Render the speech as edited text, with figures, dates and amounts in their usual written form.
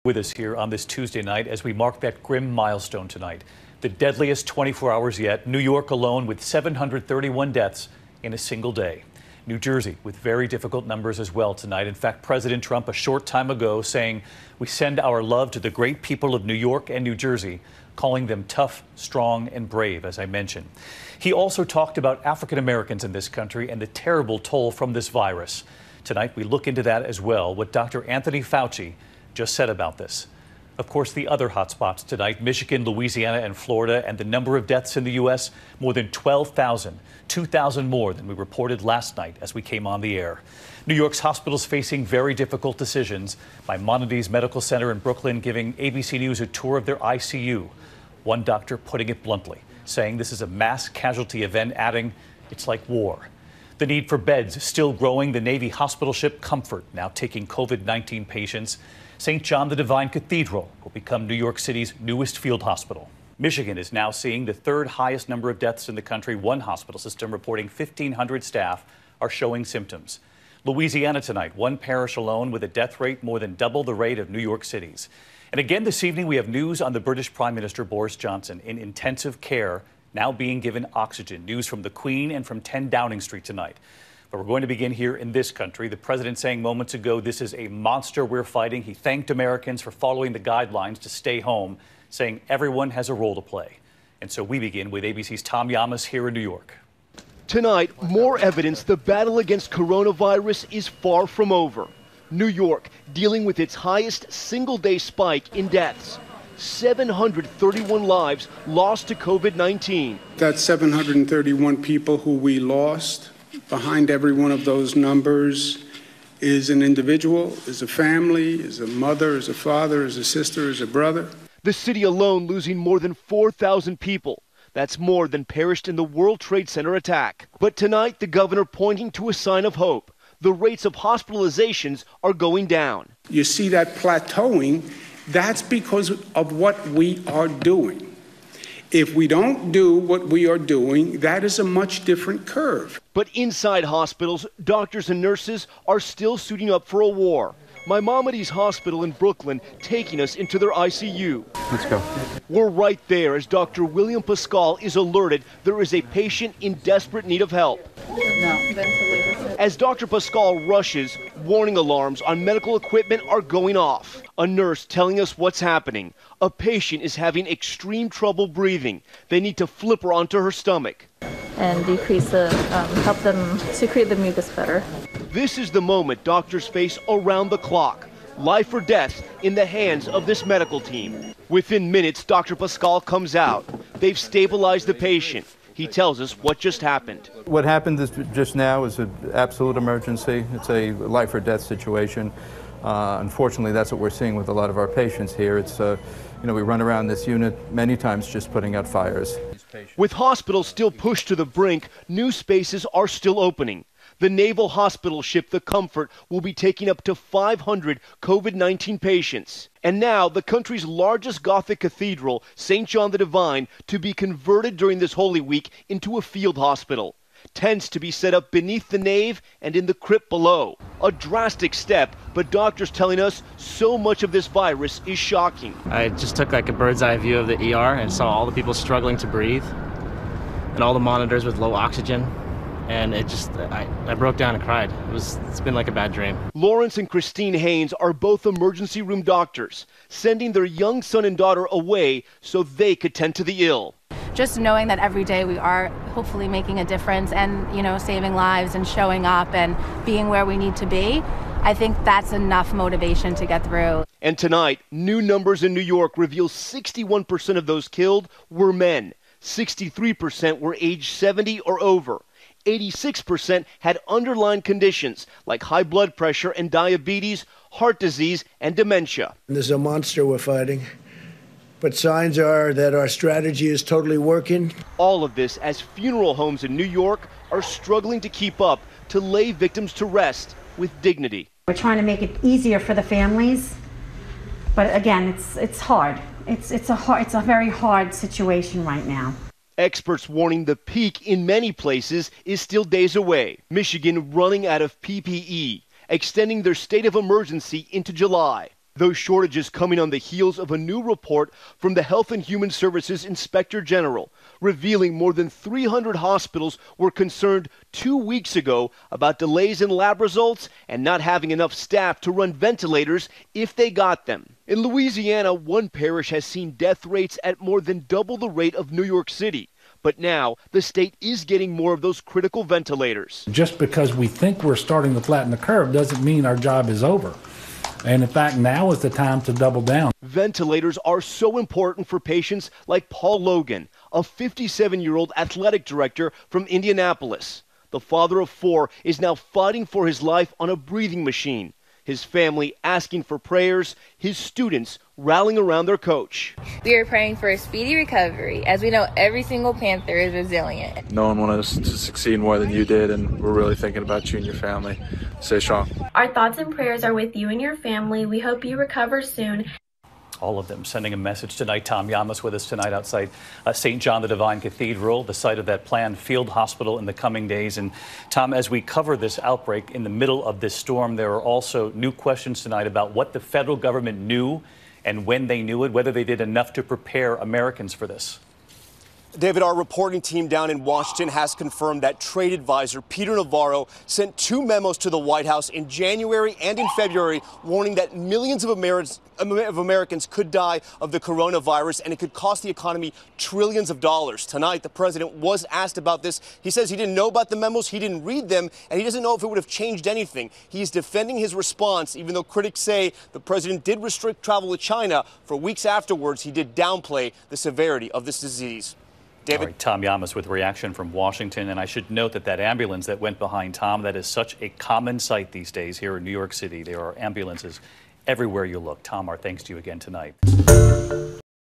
With us here on this Tuesday night as we mark that grim milestone tonight. The deadliest 24 hours yet, New York alone with 731 deaths in a single day. New Jersey with very difficult numbers as well tonight. In fact, President Trump a short time ago saying we send our love to the great people of New York and New Jersey, calling them tough, strong, and brave, as I mentioned. He also talked about African Americans in this country and the terrible toll from this virus. Tonight, we look into that as well, what Dr. Anthony Fauci just said about this. Of course, the other hotspots tonight, Michigan, Louisiana, and Florida, and the number of deaths in the U.S., more than 12,000, 2,000 more than we reported last night as we came on the air. New York's hospitals facing very difficult decisions. Maimonides Medical Center in Brooklyn giving ABC News a tour of their ICU. One doctor putting it bluntly, saying this is a mass casualty event, adding, it's like war. The need for beds still growing. The Navy hospital ship Comfort now taking COVID-19 patients. St. John the Divine Cathedral will become New York City's newest field hospital. Michigan is now seeing the third highest number of deaths in the country. One hospital system reporting 1,500 staff are showing symptoms. Louisiana tonight, one parish alone with a death rate more than double the rate of New York City's. And again this evening, we have news on the British Prime Minister Boris Johnson in intensive care, now being given oxygen. News from the Queen and from 10 Downing Street tonight. But we're going to begin here in this country. The president saying moments ago, this is a monster we're fighting. He thanked Americans for following the guidelines to stay home, saying everyone has a role to play. And so we begin with ABC's Tom Llamas here in New York. Tonight, more evidence the battle against coronavirus is far from over. New York dealing with its highest single-day spike in deaths. 731 lives lost to COVID-19. That's 731 people who we lost. Behind every one of those numbers is an individual, is a family, is a mother, is a father, is a sister, is a brother. The city alone losing more than 4,000 people. That's more than perished in the World Trade Center attack. But tonight, the governor pointing to a sign of hope. The rates of hospitalizations are going down. You see that plateauing. That's because of what we are doing. If we don't do what we are doing, that is a much different curve. But inside hospitals, doctors and nurses are still suiting up for a war. Maimonides Hospital in Brooklyn taking us into their ICU. Let's go. We're right there as Dr. William Pascal is alerted there is a patient in desperate need of help. As Dr. Pascal rushes, warning alarms on medical equipment are going off. A nurse telling us what's happening. A patient is having extreme trouble breathing. They need to flip her onto her stomach. And help them secrete the mucus better. This is the moment doctors face around the clock. Life or death in the hands of this medical team. Within minutes, Dr. Pascal comes out. They've stabilized the patient. He tells us what just happened. What happened just now is an absolute emergency. It's a life or death situation. Unfortunately, that's what we're seeing with a lot of our patients here. It's, we run around this unit many times just putting out fires. With hospitals still pushed to the brink, new spaces are still opening. The naval hospital ship, the Comfort, will be taking up to 500 COVID-19 patients. And now, the country's largest Gothic cathedral, St. John the Divine, to be converted during this Holy Week into a field hospital. Tents to be set up beneath the nave and in the crypt below. A drastic step, but doctors telling us so much of this virus is shocking. I just took like a bird's eye view of the ER and saw all the people struggling to breathe and all the monitors with low oxygen. And I broke down and cried. It's been like a bad dream. Lawrence and Christine Haynes are both emergency room doctors, sending their young son and daughter away so they could tend to the ill. Just knowing that every day we are hopefully making a difference and, saving lives and showing up and being where we need to be, I think that's enough motivation to get through. And tonight, new numbers in New York reveal 61% of those killed were men. 63% were age 70 or over. 86% had underlying conditions like high blood pressure and diabetes, heart disease, and dementia. There's a monster we're fighting, but signs are that our strategy is totally working. All of this as funeral homes in New York are struggling to keep up to lay victims to rest with dignity. We're trying to make it easier for the families, but again, it's hard. It's a very hard situation right now. Experts warning the peak in many places is still days away. Michigan running out of PPE, extending their state of emergency into July. Those shortages coming on the heels of a new report from the Health and Human Services Inspector General, revealing more than 300 hospitals were concerned 2 weeks ago about delays in lab results and not having enough staff to run ventilators if they got them. In Louisiana, one parish has seen death rates at more than double the rate of New York City. But now the state is getting more of those critical ventilators. Just because we think we're starting to flatten the curve doesn't mean our job is over. And in fact, now is the time to double down. Ventilators are so important for patients like Paul Logan, a 57-year-old athletic director from Indianapolis. The father of 4 is now fighting for his life on a breathing machine. His family asking for prayers, his students rallying around their coach. We are praying for a speedy recovery, as we know every single Panther is resilient. No one wanted us to succeed more than you did, and we're really thinking about you and your family. Stay strong. Our thoughts and prayers are with you and your family. We hope you recover soon. All of them sending a message tonight. Tom Llamas with us tonight outside St. John the Divine Cathedral, the site of that planned field hospital in the coming days. And Tom, as we cover this outbreak in the middle of this storm, there are also new questions tonight about what the federal government knew and when they knew it, whether they did enough to prepare Americans for this. David, our reporting team down in Washington has confirmed that trade advisor Peter Navarro sent 2 memos to the White House in January and in February warning that millions of Americans could die of the coronavirus and it could cost the economy trillions of dollars. Tonight, the president was asked about this. He says he didn't know about the memos, he didn't read them, and he doesn't know if it would have changed anything. He's defending his response, even though critics say the president did restrict travel to China. For weeks afterwards, he did downplay the severity of this disease. David? All right, Tom Llamas with reaction from Washington. And I should note that ambulance that went behind Tom, that is such a common sight these days here in New York City. There are ambulances everywhere you look. Tom, our thanks to you again tonight.